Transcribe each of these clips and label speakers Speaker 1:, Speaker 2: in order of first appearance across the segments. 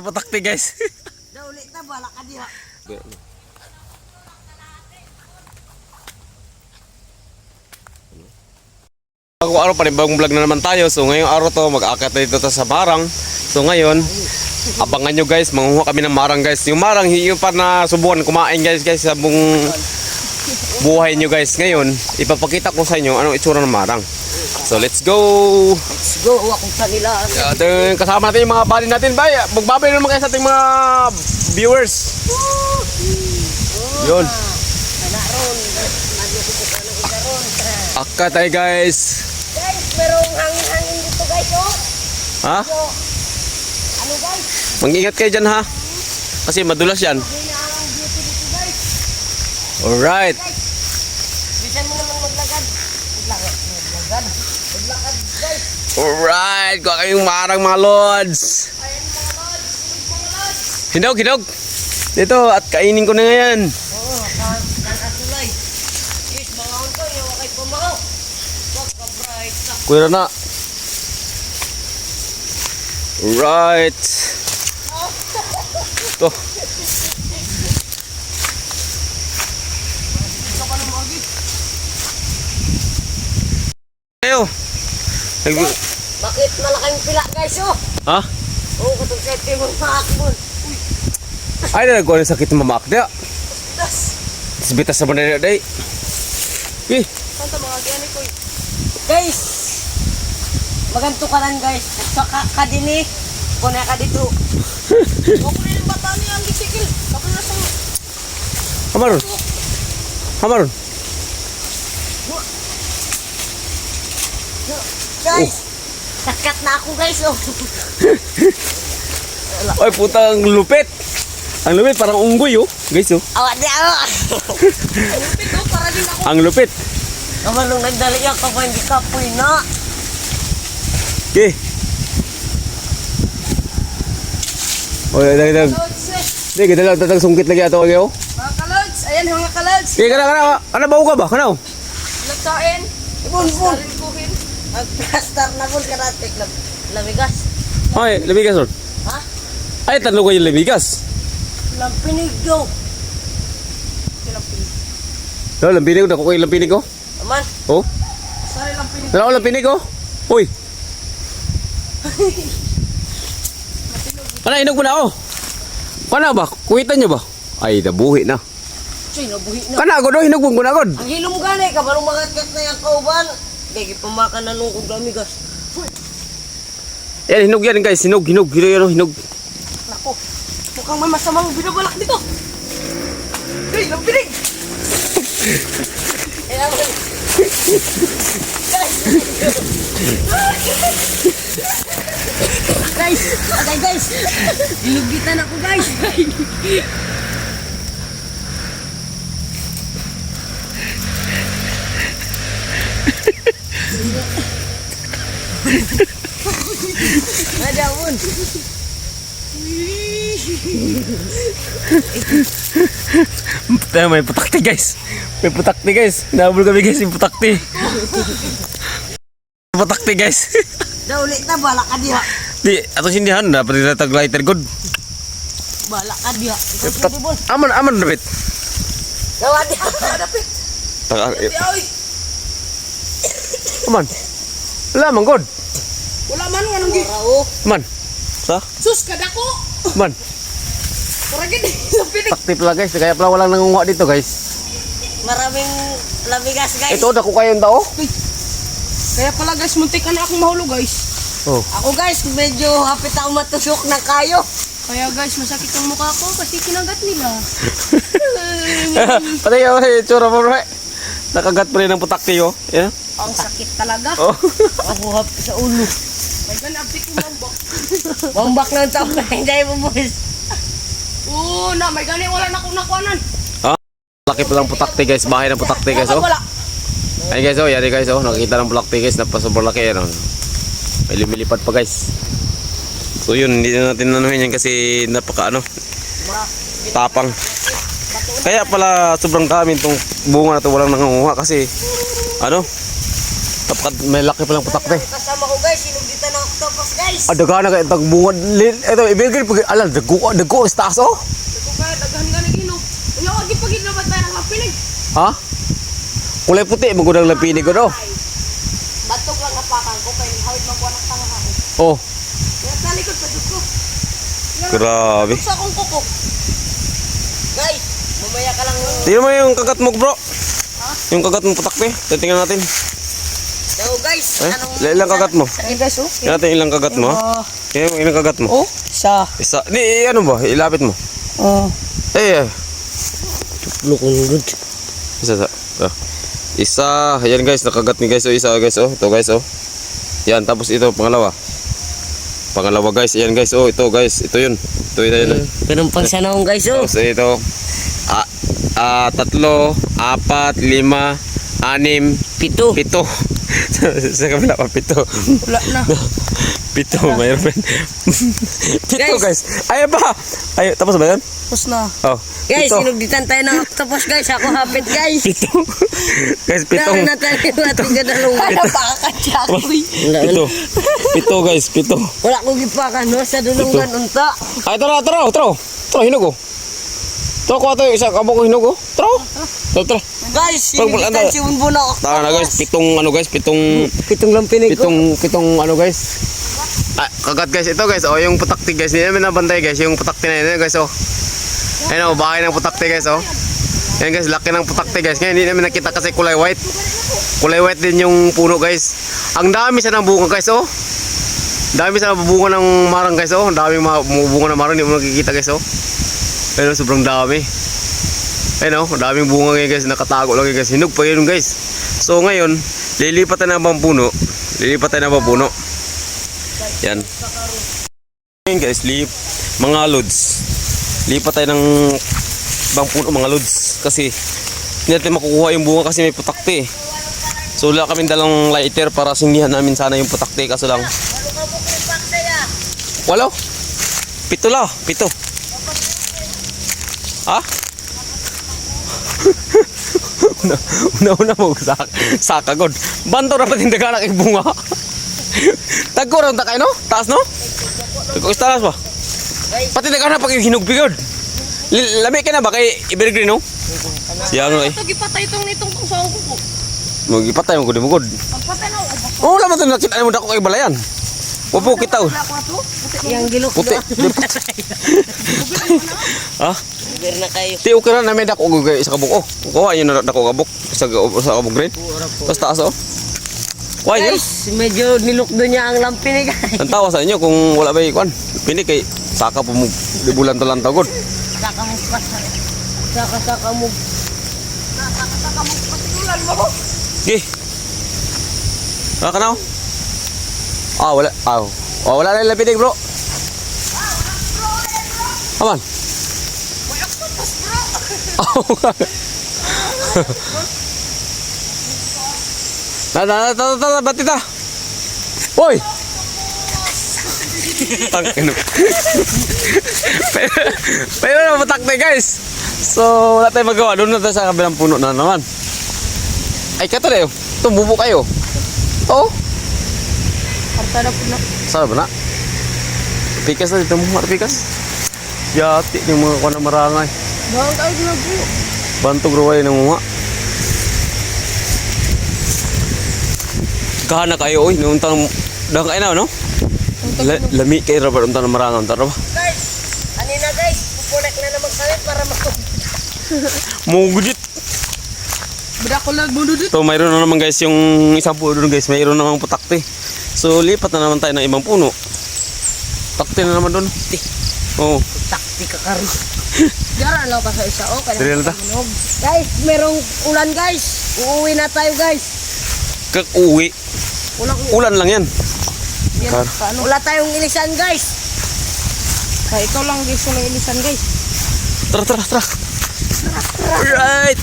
Speaker 1: putakti guys.
Speaker 2: Ulit na bala ka diha.
Speaker 1: Bago araw, panibagong vlog na naman tayo. So ngayong araw to, mag-akit na dito sa marang. So ngayon, abangan nyo guys, manguha kami ng marang guys. Yung marang, yung pa na subukan kumain guys sa buong buhay nyo guys. Ngayon, ipapakita ko sa inyo anong itsura ng marang. So let's go!
Speaker 2: Let's go, akong kanila.
Speaker 1: Kasama natin yung mga buddy natin. Bay, magbabay naman kayo sa ating mga viewers. Yun. Akat tayo guys.
Speaker 2: Guys, merong hangin-hangin dito guys, oh.
Speaker 1: Ha?
Speaker 2: So, ano guys?
Speaker 1: Mag-ingat kayo dyan ha. Kasi madulas yan.
Speaker 2: Hindi na ang beauty dito guys.
Speaker 1: Alright.
Speaker 2: Bisan mo naman maglakad. Maglakad guys.
Speaker 1: Alright. Kuha kayong marang mga lods.
Speaker 2: Ayan mga lods. Mga lods.
Speaker 1: Hinog. Dito at kainin ko na ngayon.
Speaker 2: Oo, kan-atulay. Guys, mangahon ko. Yawa kay pumahaw. Waka-bright ka.
Speaker 1: Kuya na. Alright. Ito.
Speaker 2: Ito ka ng magi.
Speaker 1: Ayo.
Speaker 2: Bakit malaking pila guys, oh?
Speaker 1: Ha?
Speaker 2: Oo, katong sete mong maakbon.
Speaker 1: Ay na nagkuha ng sakit ng mamak dia.
Speaker 2: Das.
Speaker 1: Bitas sa bandera day.
Speaker 2: Santa mga gani ko. Guys, maganto ka lang guys. Sa kadini, kuna ka dito. Huwag mo na yung bata niya ang bisikil. Kapag na sa...
Speaker 1: Hamaron. Hamaron.
Speaker 2: Guys, kakat na ako guys, oh.
Speaker 1: Oy puta ang lupit. Ang lupit parang unggoy oh. Guys oh.
Speaker 2: Awa di ako. Lupit oh, para din ako.
Speaker 1: Ang lupit.
Speaker 2: Naman nung nagdali yan ka pa, hindi ka puy na.
Speaker 1: Okay. Oy dag.
Speaker 2: Kalods, eh.
Speaker 1: Di kita lang tatang sungkit lagi ato okay oh.
Speaker 2: Mga kalods, ayan mga kalods.
Speaker 1: Okay kana. Ano ba ka ba? Kana oh.
Speaker 2: Nagsain. Ibon. Nag-plaster na po ka natin. Lamigas.
Speaker 1: Ay, lebigas oh.
Speaker 2: Ha?
Speaker 1: Ay tatlo ko yung lebigas.
Speaker 2: Lampinig daw. Lampinig.
Speaker 1: No, lampinig ko ko yung lampinig ko.
Speaker 2: Aman.
Speaker 1: Oh.
Speaker 2: Sorry lampinig.
Speaker 1: Dala ko lampinig ko. Uy. Kana inog mo na oh. Kana ba? Kuwitan niyo ba? Ay, nabuhi na.
Speaker 2: Choy, nabuhi na.
Speaker 1: Kana agad oh, hinog mo na agad.
Speaker 2: Ang hilom gani ka, barong magatkat na yung kauban. Dagi pamakan na nung kong lamigas.
Speaker 1: Yan, hinog yan guys. Hinog. Hinog.
Speaker 2: Nako, mukhang may masamang binabalak dito. Hey, lampinig! Guys, dinugitan ako guys. Nadawon.
Speaker 1: May putakti guys. May putakti guys. Nabul kami guys yung putakti. Putakti guys.
Speaker 2: Daulit na bala ka diha.
Speaker 1: Di, ato sindihan dapat dilatag lighter good.
Speaker 2: Bala ka diha.
Speaker 1: Aman dapat.
Speaker 2: Gawa diha. Dapit. Oy.
Speaker 1: Aman. Wala man good.
Speaker 2: Wala man nga nang
Speaker 1: Man. Sa?
Speaker 2: sus kadako.
Speaker 1: Man.
Speaker 2: Karagid lampinig.
Speaker 1: Takti pala guys. Kaya pala walang nangunguha dito guys.
Speaker 2: Maraming lamigas guys.
Speaker 1: Ito dako kayong tao.
Speaker 2: Kaya pala guys, muntik ka na akong mahulog guys.
Speaker 1: Oh.
Speaker 2: Ako guys, medyo hapit ako matusok na kayo. Kaya guys, masakit ang mukha ko kasi kinagat nila.
Speaker 1: Patay yung tsura mo bro. Nakagat pa rin ng putakti oh. Yeah.
Speaker 2: Ang sakit talaga.
Speaker 1: Oh.
Speaker 2: Ako hapit sa ulo. May ganapit ko mambak. Mambak ng tao na hindi mo boys. Oo na, may gani wala na akong nakuanan.
Speaker 1: Laki pa lang putakti guys. Bahay ng putakti guys oh.
Speaker 2: Wala.
Speaker 1: Ay guys oh, yari guys oh. Nakikita ng putakti guys. Napasobrang laki yan oh. May lumilipad pa guys. So yun, hindi na natin nanuhin yan kasi napaka ano. Tapang. Kaya pala sobrang dami itong bunga na ito walang nangunguha kasi ano, may laki palang putakte.
Speaker 2: Kasama ko guys, sinugitan ng octopus guys.
Speaker 1: Daga na kay tag bunga. Ito ibigay pag alam dago sa taas oh.
Speaker 2: Ito ka, daghan ka naginog. Unya ko gipagid na tayo ng lapinig.
Speaker 1: Ha? Kulay puti magudang lapinig ko do.
Speaker 2: Batok lang napakan ko kay hawid man ko anak tangahan.
Speaker 1: Oh,
Speaker 2: Kaya sa likod pa dito ko.
Speaker 1: grabe.
Speaker 2: Sa akong kuko. Guys, mamaya ka lang.
Speaker 1: Tingnan mo yung kagat mo, bro. Yung kagat mo putakte. Tingnan natin.
Speaker 2: Yo guys,
Speaker 1: Ilang kagat mo?
Speaker 2: Ayun guys, oh.
Speaker 1: Tingnan natin ilang kagat mo. Ilang kagat mo?
Speaker 2: Oh, sa.
Speaker 1: Isa. Ano ba? Ilapit mo.
Speaker 2: Oh. Lukong good.
Speaker 1: Isa. Ayan guys, nakagat ni guys. Oh, isa guys. Oh, ito guys. Oh. Yan, tapos ito, pangalawa. Pangalawa guys. Ayan guys. Oh, ito guys. Ito yun. Ito yun.
Speaker 2: Ganun pang sanahong guys, oh.
Speaker 1: Tapos ito. 3, 4, 5, 6,
Speaker 2: 7.
Speaker 1: 7. Sa kabila pa, 7.
Speaker 2: Wala na.
Speaker 1: 7, mayroon pa. 7 guys. Ay ba? Ay, tapos ba yan?
Speaker 2: Tapos na.
Speaker 1: Oh.
Speaker 2: Guys,
Speaker 1: 7.
Speaker 2: sinugditan tayo ng octopus guys. Ako hapit guys.
Speaker 1: 7. Guys, 7.
Speaker 2: Dahil na tayo natin gadalong. Ano pa kakatsa ko?
Speaker 1: 7 guys, 7.
Speaker 2: Wala kong gipakan no sa dulungan unta.
Speaker 1: Ay, tara. Hinog ko. Tara ko ato isa kabok ko hinog ko. Tara.
Speaker 2: Guys,
Speaker 1: Pag-
Speaker 2: sinugditan si Unbo na octopus.
Speaker 1: Tara na guys, 7
Speaker 2: lampinig ko.
Speaker 1: pitong ano guys. Kagat guys, ito guys, oh yung putakti guys, hindi namin nabantay guys, yung putakti na yun guys, oh. Ayun oh, bahay ng putakti guys, oh. Yan guys, laki ng putakti guys, kaya hindi namin nakita kasi kulay white. Kulay white din yung puno guys. Ang dami sa ng bunga guys, oh. Dami sa bunga ng marang guys, oh. Ang daming bunga ng marang, hindi mo nakikita guys, oh. Ayun oh, sobrang dami. Ayun oh, daming bunga ngayon guys, nakatago lang guys, hinog pa yun guys. So ngayon, lilipat tayo ng ibang puno. Yan. Ngayon guys, mga loads. Lipat tayo ng ibang puno mga loads. Kasi hindi natin makukuha yung bunga kasi may putakte. So wala kaming dalang lighter para sindihan namin sana yung putakte. Kaso lang. Walo? 7 la. 7. Ha? Una mo sa kagod. Banto ra pating daga na bunga. Tagko ra ta kay no? Taas no? Tagko taas ba? Pati daga na pag hinugpigod. Labi ka na ba kay evergreen no? Siya nga eh.
Speaker 2: Ito gipatay itong nitong sa ako ko.
Speaker 1: Magipatay mo gud mo gud.
Speaker 2: Pagpatay na ako.
Speaker 1: Oh, wala man to nakita mo dako kay balayan. Wapo kita.
Speaker 2: Yang gilok.
Speaker 1: Puti. Ha?
Speaker 2: Ber na kayo.
Speaker 1: Ti okay ra na may dako gugay sa kabuk. Oh, kuha yun na dako kabuk sa kabuk green. Tapos taas oh. Kuha yun.
Speaker 2: Guys, medyo nilukdo niya ang lampi ni guys.
Speaker 1: Ang tawa sa inyo kung wala ba ikon. Pini kay saka po mo libulan to lang tagod.
Speaker 2: Saka mo pa. Saka mo. Saka mo patululan mo.
Speaker 1: Gi. Kanaw? Wala. Wala na lapinig bro. Aman. Tara, batita. Hoy! Tangin. Pero na matakte guys. So, wala tayong magawa. Doon na tayo sa kabilang puno na naman. Ay, kato na yun. Tumubo kayo. Oo.
Speaker 2: Partada po na.
Speaker 1: Saan ba na? Pikas na dito mo, pikas. Yati ng mga kuha na marangay.
Speaker 2: Bawang tayo na po.
Speaker 1: Bantog ruway ng mga. Kahana kayo, oy. Nuntang, dahang kayo na, no? Lami kayo, Robert. Untang na marangay. Untang na ba?
Speaker 2: Guys, anina guys. Pupunek na naman kami para
Speaker 1: Mugudit.
Speaker 2: Bada ko lang mundudit.
Speaker 1: So, mayroon na naman guys yung isang puno doon guys. Mayroon namang putakte. So, lipat na naman tayo ng ibang puno. Takte na naman doon. Oo.
Speaker 2: Takti ka karo. Diyan lang pa sa isa. Okay.
Speaker 1: Dire na ta.
Speaker 2: Guys, merong ulan guys. Uuwi na tayo guys.
Speaker 1: Kag-uwi. Ulan lang yan.
Speaker 2: Wala tayong ilisan guys. Kaya ikaw lang guys yung ilisan guys.
Speaker 1: Tara. Alright.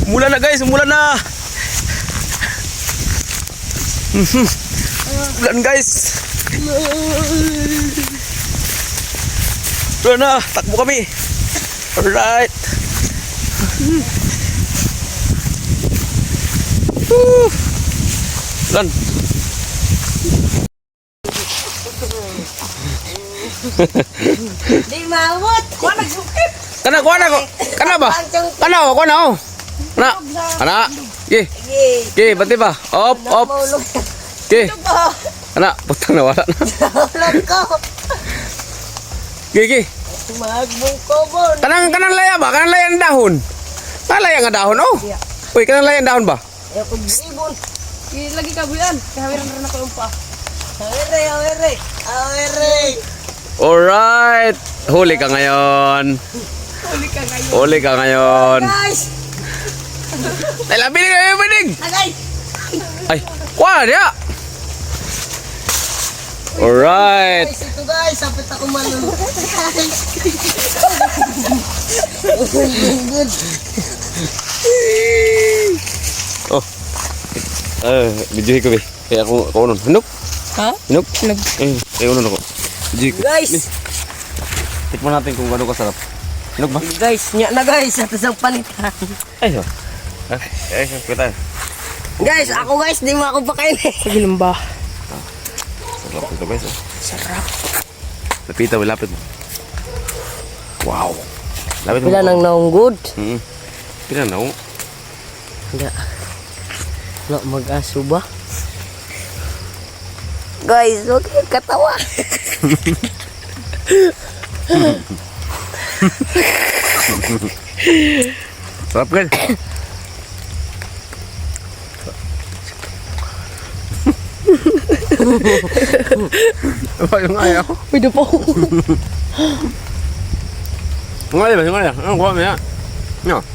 Speaker 1: Umulan na guys, umulan na. Ulan guys. Ulan na, takbo kami. Alright. Ulan.
Speaker 2: Di maabot. Kuha nagsukip.
Speaker 1: Kana ko. Kana ba? Kana oh. Kana. Ge. Ge, bati ba? Op.
Speaker 2: Maulog.
Speaker 1: Ge. Kana, putang nawala na.
Speaker 2: Maulog ko.
Speaker 1: Ge.
Speaker 2: Magbungkobon.
Speaker 1: Kanang laya ba? Kanang laya ang dahon. Kanang laya nga dahon oh. Uy, kanang laya ang dahon ba?
Speaker 2: Ayaw ko ibon.
Speaker 3: Lagi kabuyan. Kahawiran rin ako yung pa.
Speaker 2: Awere.
Speaker 1: Alright. Huli ka ngayon. Huli ka ngayon.
Speaker 2: Guys.
Speaker 1: Ay, binig.
Speaker 2: Agay.
Speaker 1: Ay, wala niya. Alright.
Speaker 2: Guys, ito guys. Sapit ako malulog. Good.
Speaker 1: Oh. Video ko be. Kaya ako unon. Hinok.
Speaker 3: Ha?
Speaker 1: Hinok.
Speaker 3: Hinok.
Speaker 1: Kaya unon ako. Video ko.
Speaker 2: Guys.
Speaker 1: Tikman natin kung gaano kasarap. Hinok ba?
Speaker 2: Guys, nya na guys. At isang palitan.
Speaker 1: Ay, oh. Ay, kita.
Speaker 2: Guys, ako guys. Di mo ako pakainin.
Speaker 3: Pagilim ba?
Speaker 1: Sarap ito guys. Oh.
Speaker 3: Sarap.
Speaker 1: Lapit mo. Wow. Lapit mo.
Speaker 2: Pila nang naunggod.
Speaker 1: Pila na oh.
Speaker 2: Hindi. Wala mag-aso ba? Guys, huwag kayong katawa.
Speaker 1: Sarap guys. Apa yung ayaw?
Speaker 3: Pwede po.
Speaker 1: Yung ayaw. Ano kuha mo yan? No.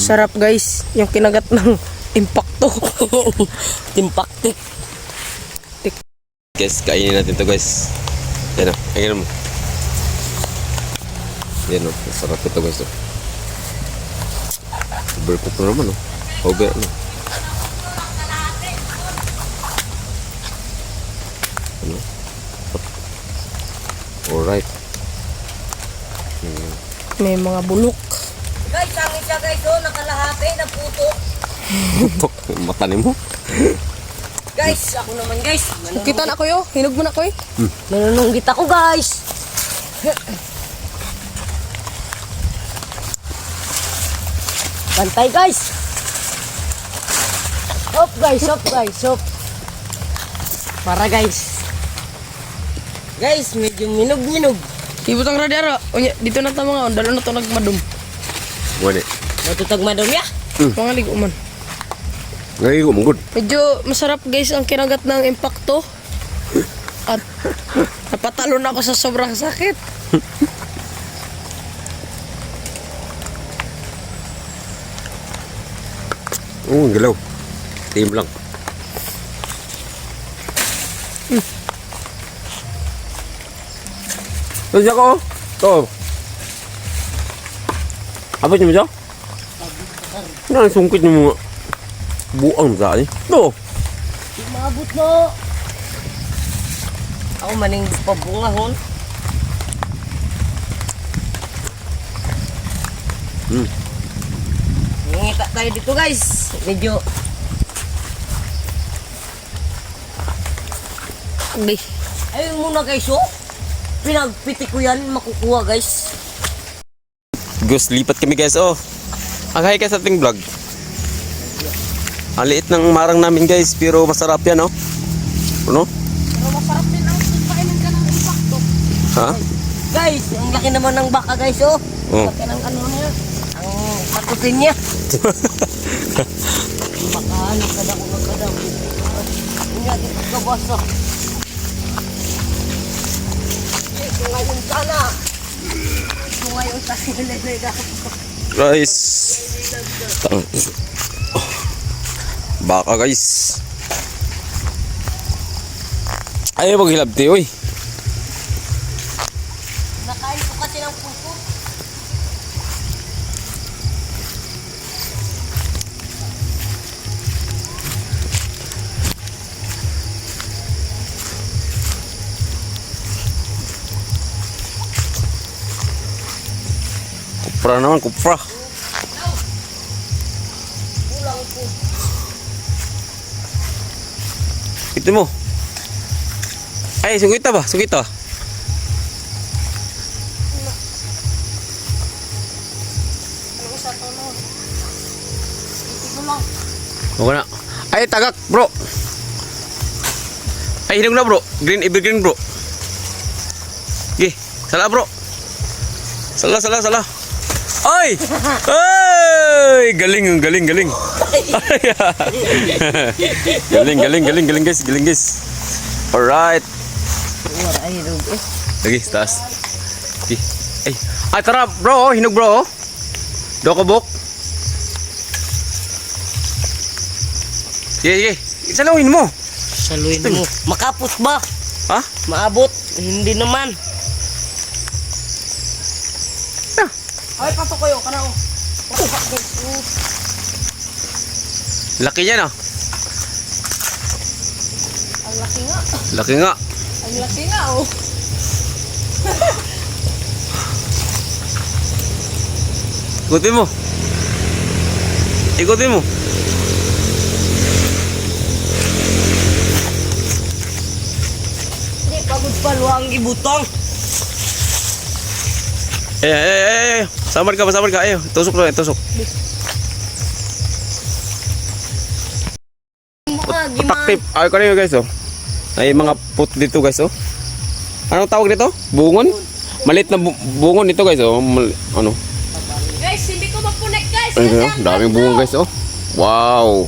Speaker 3: Sarap guys. Yung kinagat ng impacto.
Speaker 2: Timpaktik.
Speaker 1: Guys, kainin natin to guys. Yan o, kainin mo. Yan o, masarap ito guys. Overcook na naman o. Over ano. Ano? Alright.
Speaker 3: May mga bulok.
Speaker 2: Guys, ang isa guys, oh, nakalahati na puto.
Speaker 1: Putok, mata ni mo.
Speaker 2: Guys, ako naman guys.
Speaker 3: Kita na ko yo. Hinog mo na ko eh.
Speaker 2: Nanununggit ako guys. Bantay guys. Hop guys. Para guys. Guys, medyo minog.
Speaker 3: Ibutang radyaro. Onya, dito na ta mga on. Dalo na to nagmadum.
Speaker 1: Wala.
Speaker 2: Matutag madom ya.
Speaker 3: Mga ligo man.
Speaker 1: Ngayon ko mong
Speaker 3: Medyo masarap guys ang kinagat ng impacto. At napatalo na ako sa sobrang sakit.
Speaker 1: Oo, galaw. Team lang. Ito siya ko. Ito. Abot niyo mo siya? Ano, sungkit niyo mga buang sa akin. Ito.
Speaker 2: Mabot no. Ako maning pabungahon. Ngita tayo dito guys. Medyo
Speaker 3: Okay.
Speaker 2: ayun muna guys oh. Pinagpiti ko yan makukuha guys.
Speaker 1: Gus, lipat kami guys. Oh. Hi guys sa ating vlog. Ang liit ng marang namin guys, pero masarap yan oh. Ano?
Speaker 3: Pero masarap din ang kainin ka ng impacto.
Speaker 1: Ha?
Speaker 2: Guys, ang laki naman ng baka guys oh.
Speaker 1: Oh.
Speaker 3: Laki ng ano niya.
Speaker 2: Ang patutin niya. Baka nagkadaw. Hindi natin pagkabasa. Ito ngayon sana. Ito ngayon sana.
Speaker 1: Guys. Baka guys. Ayaw maghilabti oy.
Speaker 2: Nakain ko kasi ng puso.
Speaker 1: Kupra naman, kupra.
Speaker 2: Kulang
Speaker 1: Ito mo. Ay, sungkita ba? Sungkita.
Speaker 3: Ano isa to no? Ito lang.
Speaker 1: Okay na. Ay, tagak, bro. Ay, hinog na, bro. Green, evergreen, bro. Gih, salah, bro. Salah. Ay! Ay! Galing, galing. galing, guys. Galing, guys. Alright.
Speaker 2: Ay, hinog eh.
Speaker 1: Lagi, taas. Gih. Ay, tara, bro. Hinog, bro. Dokobok. Sige. Isaluhin mo.
Speaker 2: Saluin mo. Makapot ba?
Speaker 1: Ha?
Speaker 2: Maabot? Hindi naman.
Speaker 3: Ay, pato kayo. Kana o.
Speaker 1: Laki niya na.
Speaker 3: Ang laki nga.
Speaker 1: Laki nga.
Speaker 3: Ang laki nga oh.
Speaker 1: Ikutin mo.
Speaker 2: Hindi, pagod pa. Luang ibutong.
Speaker 1: Samar ka. Ayo, tusok. Takip. Ay, kanina guys, oh. Ay, mga put dito guys, oh. Anong tawag dito? Bungon? Malit na bungon dito guys, oh. Ano?
Speaker 3: Guys, hindi ko mapunek guys.
Speaker 1: Ano, daming bunga guys, oh. Wow.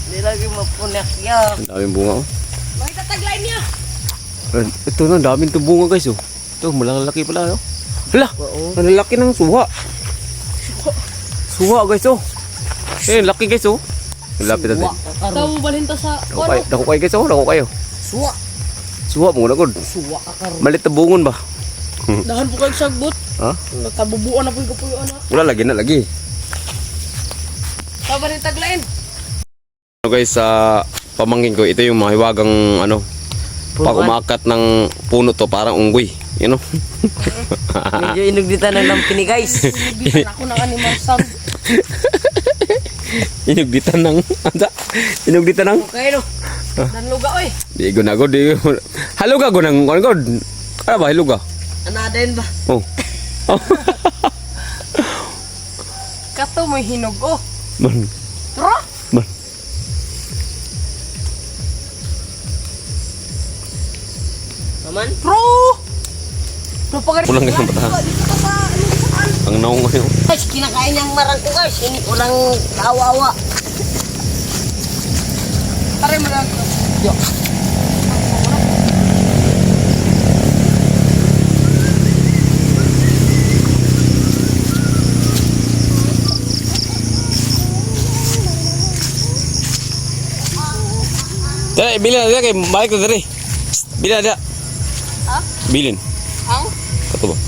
Speaker 2: Hindi lagi mapunak yan.
Speaker 1: Daming bunga, oh.
Speaker 3: Makita tagline niya.
Speaker 1: Ito na, daming to bunga guys, oh. Ito, malalaki pala, oh. Hala, ang laki ng suha. Suha guys, oh. Laki guys, oh. Lapit natin.
Speaker 3: Daw mo balhin to sa
Speaker 1: Dako kayo guys, oh. Dako kayo.
Speaker 2: Suwa.
Speaker 1: Suha mo na, god.
Speaker 2: Suwa ka karon.
Speaker 1: Malit na bungon ba?
Speaker 3: Dahan po kayo sagbot.
Speaker 1: Ha?
Speaker 3: Natabubuan na po yung kapuyo anak.
Speaker 1: Wala, lagi.
Speaker 3: Tama rin tagline.
Speaker 1: Ano guys, sa pamangkin ko, ito yung mahiwagang ano, pag umakat ng puno to, parang unggoy. You know?
Speaker 2: Medyo inugditan ng lampini guys.
Speaker 3: Bitan ako ng animal sound.
Speaker 1: Inugditan ng,
Speaker 3: Okay no. Nanluga oy.
Speaker 1: di ko na god, haluga ko ng, ano god? Ano ba, haluga?
Speaker 2: Anaden ba?
Speaker 1: Oh. Oh.
Speaker 3: Kato mo hinog oh.
Speaker 1: Man.
Speaker 3: Tara.
Speaker 1: Man.
Speaker 2: Naman?
Speaker 3: Bro. Bro pagari.
Speaker 1: Pulang guys ng batahan.
Speaker 3: Dito ka sa ano sa
Speaker 1: Ang naong ngayon.
Speaker 2: Guys, kinakain niyang marang ko guys. Hindi ko lang kawawa.
Speaker 3: Tara mo lang.
Speaker 1: Tara, bilin na dia kay balik na diri. Bilin na dia.
Speaker 3: Ha?
Speaker 1: Bilin.
Speaker 3: Ang
Speaker 1: Kato ba?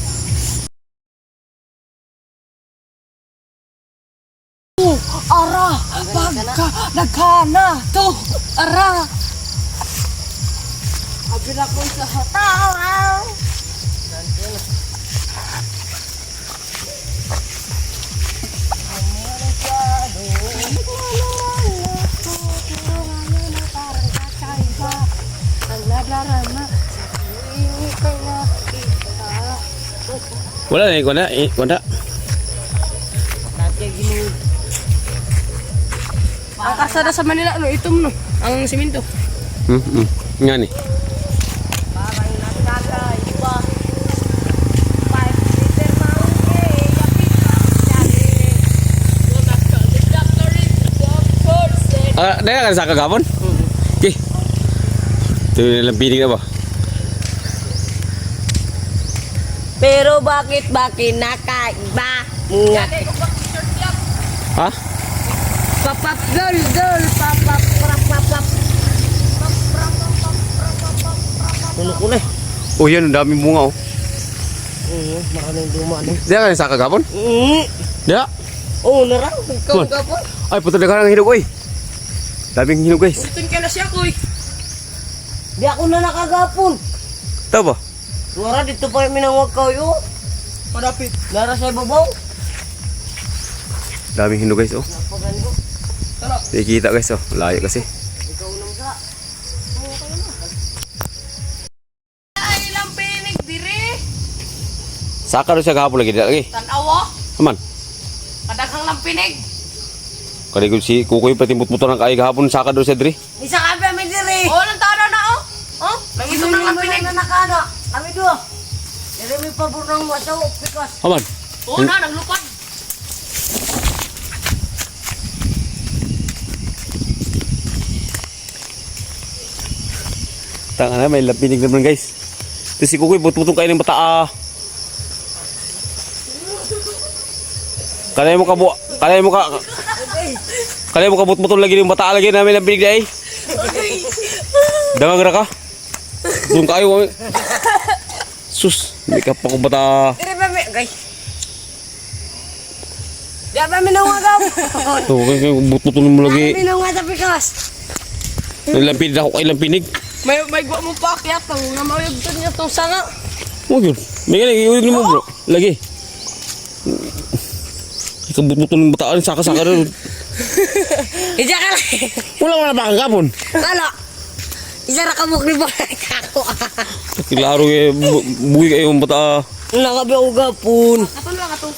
Speaker 3: ara pagka nagkana to ara. Abila ko sa hataw.
Speaker 1: Wala na, wala.
Speaker 3: Ang kasada sa Manila ano itom no. Ang simento.
Speaker 1: Nga ni.
Speaker 2: Parang nagkakaiba. 5 liter na
Speaker 1: Dahil ka sa kagapon? Okay. Ito yung lampinig na ba?
Speaker 2: Pero bakit nakaiba? Nga.
Speaker 1: Ha?
Speaker 2: Papap dol papap papap. Puno ko na.
Speaker 1: Oh yan, ang daming bunga oh.
Speaker 2: Maraming duma no.
Speaker 1: Dahil ka sa kagapon? Dahil?
Speaker 2: Oh, narang. Ikaw
Speaker 1: Man.
Speaker 2: ka po.
Speaker 1: Ay, puto na ka ng hinog oy. Daming hinog guys.
Speaker 3: Utun ka na siya ko eh.
Speaker 2: Di ako na nakagapon.
Speaker 1: Ito ba?
Speaker 2: Wala dito pa yung minangwag kayo.
Speaker 3: Padapit.
Speaker 2: Lara sa ibabaw.
Speaker 1: Daming hinog guys oh.
Speaker 2: Napagan ko.
Speaker 3: Tara.
Speaker 1: Di kita guys oh. Layo kasi.
Speaker 2: Ikaw nang sa.
Speaker 1: Saka rin siya gahapon lagi. Di lagi.
Speaker 2: Tanawa.
Speaker 1: Aman.
Speaker 2: Kadaghang lampinig.
Speaker 1: Kali ko si Kukoy pati mutmuto ng kaay gahapon. Saka doon siya diri.
Speaker 2: Isa ka ba may diri? Oh, nang tana na oh. Oh, nangitom ng lampinig na nakana. Kami do. Diri may pabor ng wasaw pikas.
Speaker 1: Aman.
Speaker 2: Oo na, naglupad.
Speaker 1: Tanga na, may lampinig naman guys. Ito si Kukoy, putmutong kayo ng bata. Kalay mo ka butmutong lagi ng bata lagi na may lampinig na eh. Dangag na ka. Doon kayo. Sus, hindi ka pa ko bata.
Speaker 2: Diri ba may guys? Di ba minawagaw?
Speaker 1: Ito, butmutong mo lagi.
Speaker 2: Minawagaw pikas.
Speaker 1: May lampinig ako kay lampinig.
Speaker 3: May gwa mo pa akyat to. Nga mauyagtan niya tong sanga.
Speaker 1: Oh yun. May ganyan, iulig mo bro. Lagi. Ikaw butmutong ng bataan, saka-saka rin.
Speaker 2: Ija ka lang.
Speaker 1: Wala ka na ba kagapon?
Speaker 2: Ano? Ija ra kamok ni ba? Kako.
Speaker 1: Klaro eh, buhay kayo ng bata.
Speaker 2: Nakabi ako gapon.
Speaker 3: Katong lang atong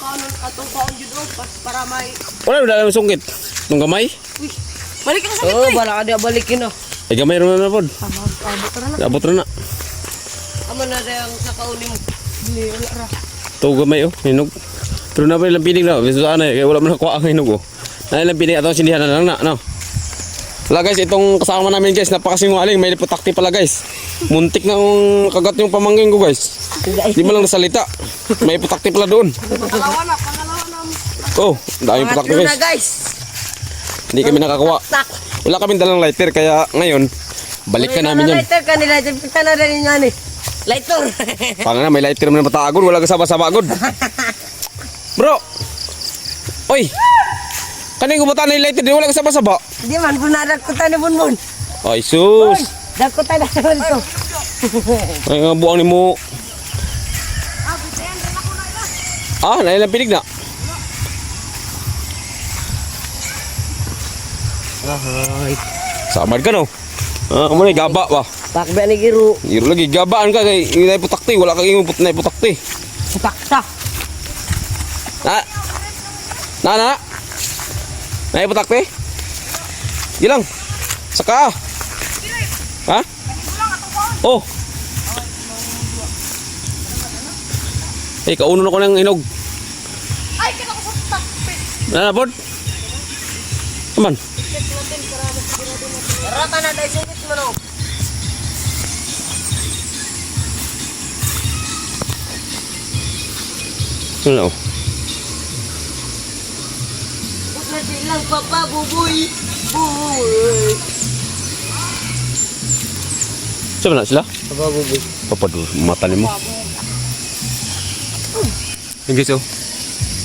Speaker 3: kaon jud para may
Speaker 1: Wala na lang sungkit. Itong gamay.
Speaker 3: balik ka sa
Speaker 2: Oh, bala ka dia balikin na.
Speaker 1: Ay gamay rin na po.
Speaker 3: abot ra na.
Speaker 1: Abot rin na.
Speaker 2: Amo na dayang sa kaunim.
Speaker 3: Dili wala ra.
Speaker 1: Ito gamay oh, hinog. Pero na pa ilang pinig na. Biso saan eh, kaya wala mo nakuha ang hinog oh. Na ilang pinig atong sindihan na lang na. No? Wala guys, itong kasama namin guys, napakasinungaling. May liputakti pala guys. Muntik na ang kagat yung pamangkin ko guys. Di mo lang nasalita. May putakti pala doon.
Speaker 3: Pangalawa na.
Speaker 1: Oh, daming putakti
Speaker 2: Pangatlo
Speaker 1: guys.
Speaker 2: na guys.
Speaker 1: Hindi kami nakakuha.
Speaker 2: Tak.
Speaker 1: Wala kaming dalang lighter kaya ngayon balikan namin yan.
Speaker 2: Lighter kanila, kita na rin yan eh. Lighter.
Speaker 1: Panga na may lighter naman matagod, wala kasama-sama agod. Bro. Oy. Kaning gubutan na lighter, di wala kasama-sama.
Speaker 2: Di man punadak ko tayo ni Bunbun.
Speaker 1: Ay sus.
Speaker 2: Dako tayo na naman to.
Speaker 1: Ay nga buang ni mo. Ah, nailang pinig na. Ay. Samad ka no. Ah, mo ni gaba ba.
Speaker 2: Pakba ni Giro.
Speaker 1: Iro lagi gabaan ka kay inay putakti, wala kang ingon put na putakti.
Speaker 2: Paksa.
Speaker 1: Na. Nay putakti. Di lang. Saka. Ha? Oh. Eh, kauno na ko ng hinog.
Speaker 3: Ay, kita ko sa takpit.
Speaker 1: Na pod. Aman.
Speaker 2: Rata na dahil sungit mo no.
Speaker 1: Hello.
Speaker 2: Huwag na silang papabuboy. Buboy.
Speaker 1: Saan na sila?
Speaker 2: Papabuboy.
Speaker 1: Papadul, mata ni mo. Yung guys oh.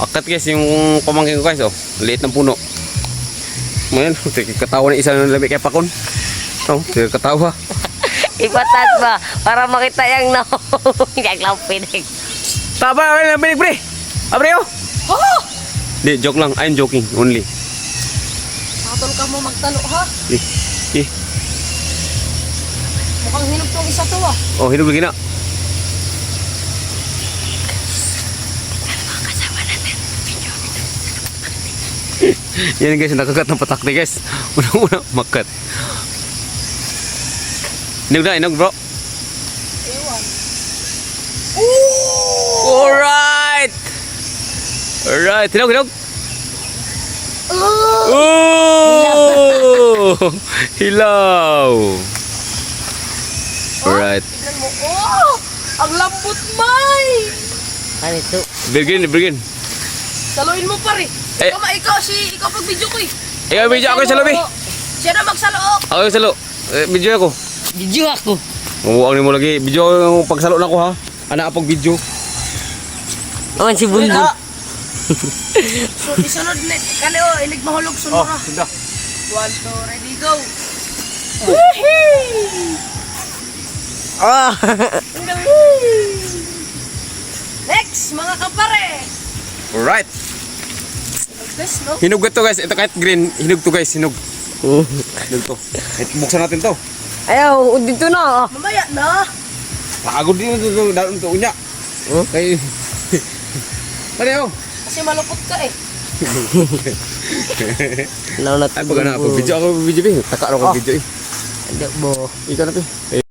Speaker 1: Akat guys yung pamangkin ko guys oh. Liit ng puno. Ngayon, katawa na isa ng lamig kay Pakon. Oh, katawa.
Speaker 2: Ipatas ba? Para makita yung yung lampinig.
Speaker 1: Taba, ay lamig pre. Abre oh.
Speaker 3: Oh!
Speaker 1: Di, joke lang. I'm joking only.
Speaker 3: Atol ka mo magtalo ha.
Speaker 1: Eh.
Speaker 3: Mukhang hinog tong isa to ah.
Speaker 1: Oh, hinog lagi na. Yan guys, nakagat ng patak ni guys. Una-una, makat. Hinog bro. Alright! Alright, hinog. Oh! Hilaw! Alright.
Speaker 3: Tignan mo. Oh! Ang lambot may!
Speaker 2: Ano ito?
Speaker 1: Begin.
Speaker 3: Saluin mo pa rin.
Speaker 1: Eh.
Speaker 3: Ikaw pag video ko eh.
Speaker 1: Ikaw, video ako sa lobby.
Speaker 3: Siya na magsaloo.
Speaker 1: Ako sa lobby. Video ako.
Speaker 2: Video ako.
Speaker 1: Umuwag ni mo lagi. Video yung pagsalo na ko ha. Anak apag video.
Speaker 2: Awan si Bunbun.
Speaker 3: So, isunod na. Kani o, ilig mahulog sunod na.
Speaker 1: Sudah.
Speaker 3: 1, 2, ready, go.
Speaker 2: Ah.
Speaker 3: Next, mga kapare.
Speaker 1: Alright.
Speaker 3: Best, no?
Speaker 1: Hinog to guys. Ito kahit green. Hinog to guys. Hinog to. Buksan natin to.
Speaker 2: Ayaw, dito na.
Speaker 3: Mamaya na.
Speaker 1: Pagod din ito. Daon to. Unya. Kay Ano?
Speaker 2: Kasi malupot ka eh.
Speaker 3: Naunat
Speaker 1: Ay, baga na ako. Video ako, video eh. Taka ako video eh.
Speaker 3: Hindi mo.
Speaker 1: Ikaw na pa eh.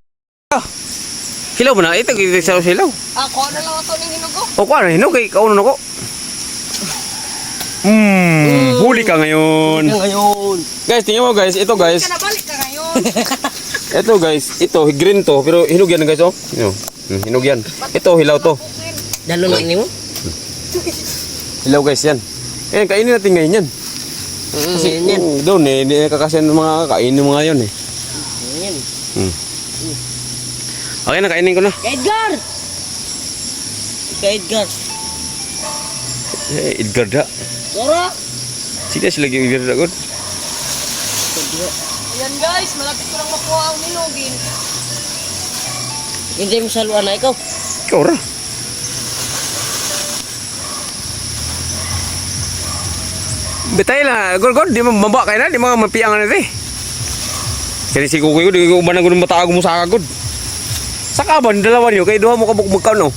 Speaker 1: Hilaw mo na. Ito, sa hilaw.
Speaker 2: Ako na lang ako ng hinugo.
Speaker 1: O ko, ano, hinog kay kaunon ako. Huli ka ngayon.
Speaker 3: Ngayon.
Speaker 1: Guys, tingnan mo guys. Ito guys.
Speaker 2: Ka nabalik ka ngayon.
Speaker 1: Ito guys. Ito, green to. Pero hinog yan guys, oh. Hinog yan. Ito, hilaw to.
Speaker 3: Dalo na ini mo?
Speaker 1: Hilaw guys, yan. Eh, kainin natin ngayon yan. Kasi doon eh, hindi nakakasyan ng mga kainin mga yun eh.
Speaker 3: Yan.
Speaker 1: Okay na, kainin ko na.
Speaker 3: Edgar! Edgar.
Speaker 1: Eh, Edgar da.
Speaker 3: Tara!
Speaker 1: Sige sila Edgar da, God.
Speaker 2: Ayan guys, malapit ko lang makuha ang hinugin.
Speaker 3: Hindi mo saluan na ikaw.
Speaker 1: Ikaw ra. Betay lah, God, di mo mabak kayo na, di mo mapiangan na ito eh. Kaya si Kukoy ko, di ko ubanan ko ng mataag mo sa akagod. Sa kaban, dalawa niyo, kaya duha mo kabukbukkaw no.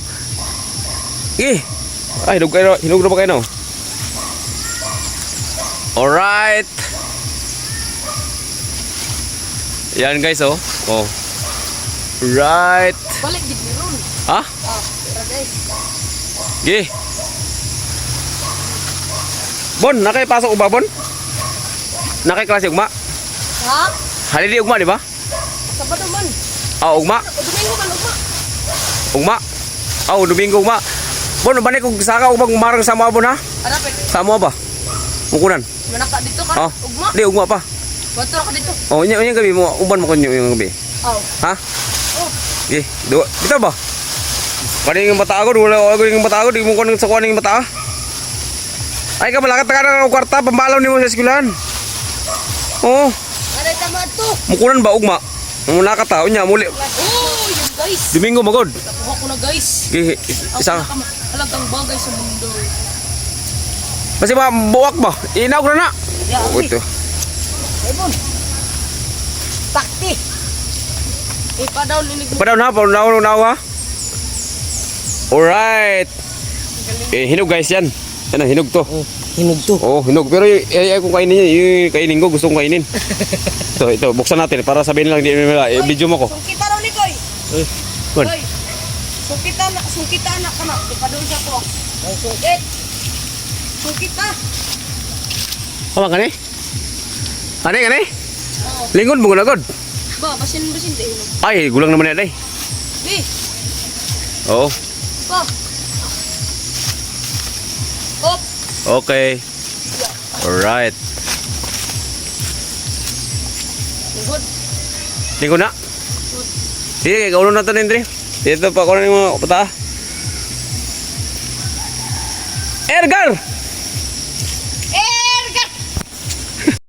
Speaker 1: Eh, ay, hinog na ba kayo no? Alright. Yan guys, oh. Oh. Right.
Speaker 2: Balik di ron.
Speaker 1: Ha?
Speaker 2: Tara guys.
Speaker 1: Gi. Bon, nakay-pasok ba, Bon? Nakay-klase ugma?
Speaker 2: Ha?
Speaker 1: Halili ugma, di ba?
Speaker 2: Sabado man.
Speaker 1: Ah, ugma.
Speaker 2: O Domingo man, ugma.
Speaker 1: Ugma. Ah, Domingo ugma. Bon, balik kung saka ugma marang sama Bon ha?
Speaker 2: Hanapin.
Speaker 1: Sama ba? Mukunan.
Speaker 2: Manaka dito ka.
Speaker 1: Oh.
Speaker 2: Ugma.
Speaker 1: Di ugma pa.
Speaker 2: Bato ka dito.
Speaker 1: Oh, nya gabi mo uban mo kunyo yung gabi.
Speaker 2: Oh.
Speaker 1: Ha?
Speaker 2: Oh.
Speaker 1: Gi, dito ba? Kaning yung mata ako, wala ako yung mata ako, di mo kunin sa kuning mata. Ay ka malakat ka ng kwarta, pambalaw nimo sa eskwelahan. Oh,
Speaker 2: Ano tama to?
Speaker 1: mukunan ba ugma? Muna ka tao nya muli.
Speaker 2: Oh, yun guys.
Speaker 1: Domingo magod.
Speaker 2: Nakuha ko na guys.
Speaker 1: Gi, isa.
Speaker 2: Halagang bagay sa mundo.
Speaker 1: Kasi ba buwak ba? Inaw ko na na.
Speaker 2: Yeah,
Speaker 1: Oh, ito.
Speaker 2: Ibon. Takti. Ipadaw linig mo.
Speaker 1: Padaw na ha. Alright. Eh, hinog guys yan. Yan na, hinog to.
Speaker 3: Hinog to.
Speaker 1: Oh, hinog. Pero kung kainin niya, yung kainin ko, gusto kong kainin. Ito, buksan natin para sabihin lang, video mo ko.
Speaker 2: Sungkita raw ni Koy.
Speaker 1: Kun.
Speaker 2: Koy. Sungkita na ka na. Ipadaw siya ko. Ang sungkit. Sungkita.
Speaker 1: Kamang ka ni? Kani? Lingon mo na god.
Speaker 2: Ba, basin din.
Speaker 1: Ay, gulang naman yan ay.
Speaker 2: Di.
Speaker 1: Oo.
Speaker 2: Ba. Op.
Speaker 1: Okay. Alright.
Speaker 2: Good.
Speaker 1: Lingon na. Sige, kaulo na ito na Indri. Dito pa ko na yung mga pata. Edgar!